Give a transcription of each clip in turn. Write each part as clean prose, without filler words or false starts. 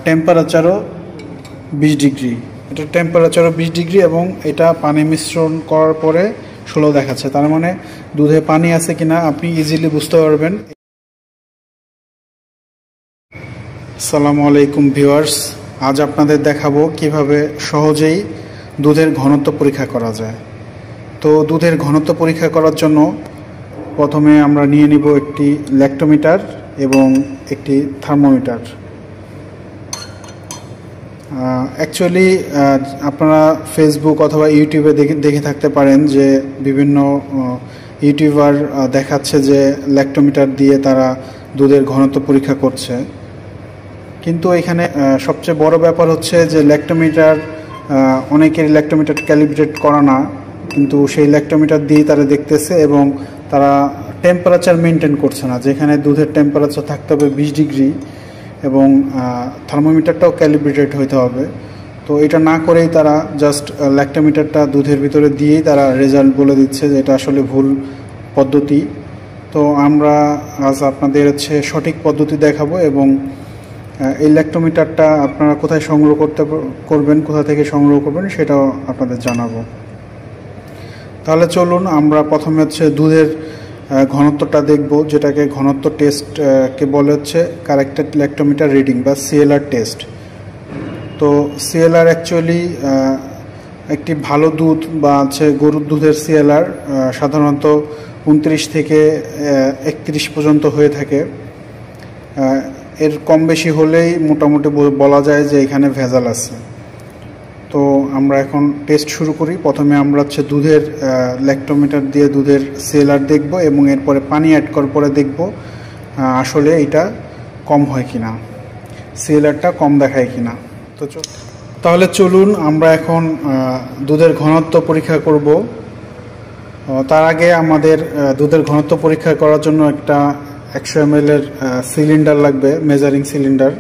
টেম্পারেচারও 20 degree. এটা টেম্পারেচারও 20 degree এবং এটা পানি মিশ্রণ করার পরে 16 দেখাচ্ছে। তার মানে দুধে পানি আছে কিনা আপনি ইজিলি বুঝতে পারবেন। আসসালামু আলাইকুম ভিউয়ার্স, আজ আপনাদের দেখাবো কিভাবে সহজেই দুধের ঘনত্ব পরীক্ষা করা যায়। তো দুধের ঘনত্ব পরীক্ষা করার জন্য প্রথমে আমরা নিয়ে নিব একটি ল্যাক্টোমিটার এবং একটি থার্মোমিটার। অ্যাকচুয়ালি আপনারা ফেসবুক অথবা ইউটিউবে দেখে থাকতে পারেন যে বিভিন্ন ইউটিউবার দেখাচ্ছে যে ল্যাক্টোমিটার দিয়ে তারা দুধের ঘনত্ব পরীক্ষা করছে, কিন্তু এখানে সবচেয়ে বড় ব্যাপার হচ্ছে যে ল্যাক্টোমিটার অনেকের ল্যাক্টোমিটার ক্যালিব্রেট করা না, কিন্তু সেই ল্যাক্টোমিটার দিয়েই তারা দেখতেছে এবং তারা টেম্পারেচার মেনটেন করছে না, যেখানে দুধের টেম্পারেচার থাকতে হবে 20 ডিগ্রি এবং থার্মোমিটারটাও ক্যালিব্রেটেড হইতে হবে। তো এটা না করেই তারা জাস্ট ল্যাক্টোমিটারটা দুধের ভিতরে দিয়েই তারা রেজাল্ট বলে দিচ্ছে, যে এটা আসলে ভুল পদ্ধতি। তো আমরা আজ আপনাদের সঠিক পদ্ধতি দেখাবো এবং এই ল্যাক্টোমিটারটা আপনারা কোথায় সংগ্রহ করবেন, কোথা থেকে সংগ্রহ করবেন সেটাও আপনাদের জানাবো। তাহলে চলুন আমরা প্রথমে দুধের ঘনত্বটা দেখব, যেটাকে ঘনত্ব টেস্টকে বলে কারেক্টেড ল্যাক্টোমিটার রিডিং বা সিএলআর টেস্ট। তো সিএলআর অ্যাকচুয়ালি একটি ভালো দুধ বা গরুর দুধের সিএলআর সাধারণত 29 থেকে 31 পর্যন্ত হয়ে থাকে। এর কম বেশি হলেই মোটামুটি বলা যায় যে এখানে ভেজাল আছে। তো আমরা এখন টেস্ট শুরু করি। প্রথমে আমরা দুধের ল্যাক্টোমিটার দিয়ে দুধের সিএলআর দেখব এবং এরপরে পানি অ্যাড করার পরে দেখব আসলে এটা কম হয় কিনা, সিএলআরটা কম দেখায় কিনা। তো তাহলে চলুন আমরা এখন দুধের ঘনত্ব পরীক্ষা করব। তার আগে আমাদের দুধের ঘনত্ব পরীক্ষা করার জন্য একটা 100 ml এর সিলিন্ডার লাগবে, মেজারিং সিলিন্ডার।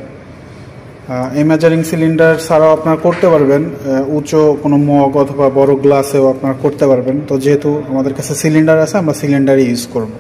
এই মেজারিং সিলিন্ডার ছাড়াও আপনারা করতে পারবেন উঁচু কোনো মগ অথবা বড় গ্লাসেও আপনারা করতে পারবেন। তো যেহেতু আমাদের কাছে সিলিন্ডার আছে, আমরা সিলিন্ডারই ইউজ করব।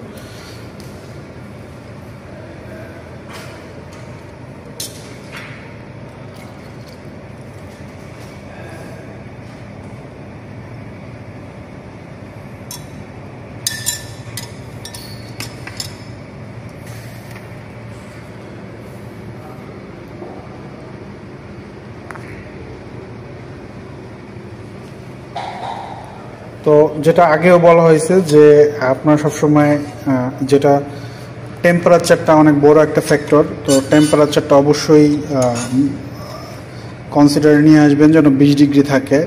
তো যেটা আগেও বলা হয়েছে যে আপনার সবসময় যেটা টেম্পারেচারটা অনেক বড় একটা ফ্যাক্টর, তো টেম্পারেচারটা অবশ্যই কনসিডারে নিয়ে আসবেন যেন 20 ডিগ্রি থাকে।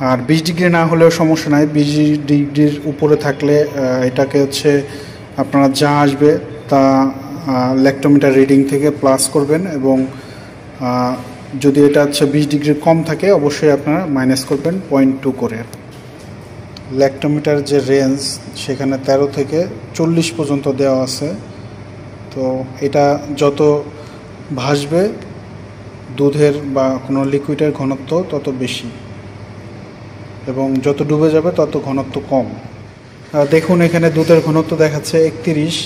আর 20 ডিগ্রি না হলেও সমস্যা নাই, 20 ডিগ্রির উপরে থাকলে এটাকে আপনারা যা আসবে তা ল্যাক্টোমিটার রিডিং থেকে প্লাস করবেন এবং যদি এটা 20 ডিগ্রির কম থাকে অবশ্যই আপনারা মাইনাস করবেন 0.2 করে। ল্যাক্টোমিটার যে রেঞ্জ সেখানে 13 থেকে 40 পর্যন্ত দেওয়া আছে। তো এটা যত ভাসবে দুধের বা কোনো লিকুইডের ঘনত্ব তত বেশি এবং যত ডুবে যাবে তত ঘনত্ব কম। দেখুন এখানে দুধের ঘনত্ব দেখাচ্ছে 31,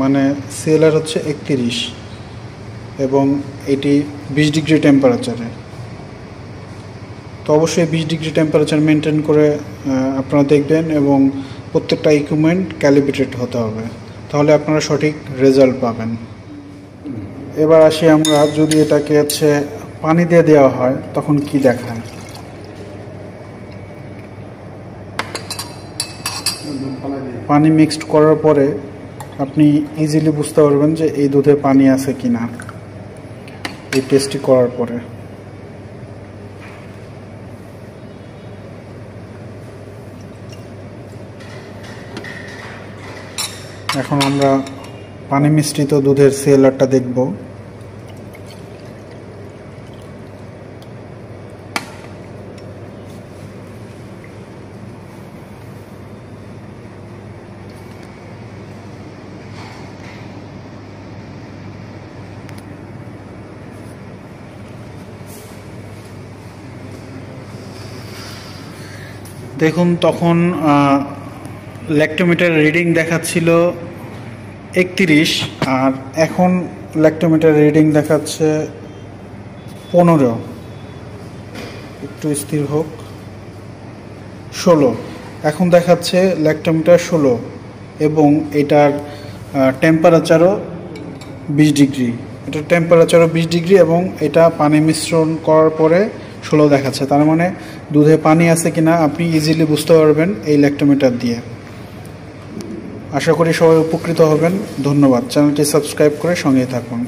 মানে সিএলআর 31 এবং এটি 20 ডিগ্রি টেম্পারেচারে। তো অবশ্যই 20 ডিগ্রি টেম্পারেচার মেনটেন করে আপনারা দেখবেন এবং প্রত্যেকটা ইকুইপমেন্ট ক্যালিব্রেটেড হতে হবে, তাহলে আপনারা সঠিক রেজাল্ট পাবেন। এবার আসি আমরা, যদি এটাকে পানি দিয়ে দেওয়া হয় তখন কি দেখায়। পানি মিক্সড করার পরে আপনি ইজিলি বুঝতে পারবেন যে এই দুধে পানি আছে কিনা এই টেস্টটি করার পরে। এখন আমরা পানি মিশ্রিত দুধের সিএলআরটা দেখব। দেখুন তখন ল্যাক্টোমিটার রিডিং দেখাচ্ছিল 31 আর এখন ল্যাক্টোমিটার রিডিং দেখাচ্ছে 15, একটু স্থির হোক, 16। এখন দেখাচ্ছে ল্যাক্টোমিটার 16 এবং এটার টেম্পারেচারও 20 ডিগ্রি। এটার টেম্পারেচারও 20 ডিগ্রি এবং এটা পানি মিশ্রণ করার পরে 16 দেখাচ্ছে। তার মানে দুধে পানি আছে কিনা আপনি ইজিলি বুঝতে পারবেন এই ল্যাক্টোমিটার দিয়ে। আশা করি সবাই উপকৃত হবেন। ধন্যবাদ। চ্যানেলটি সাবস্ক্রাইব করে সঙ্গেই থাকুন।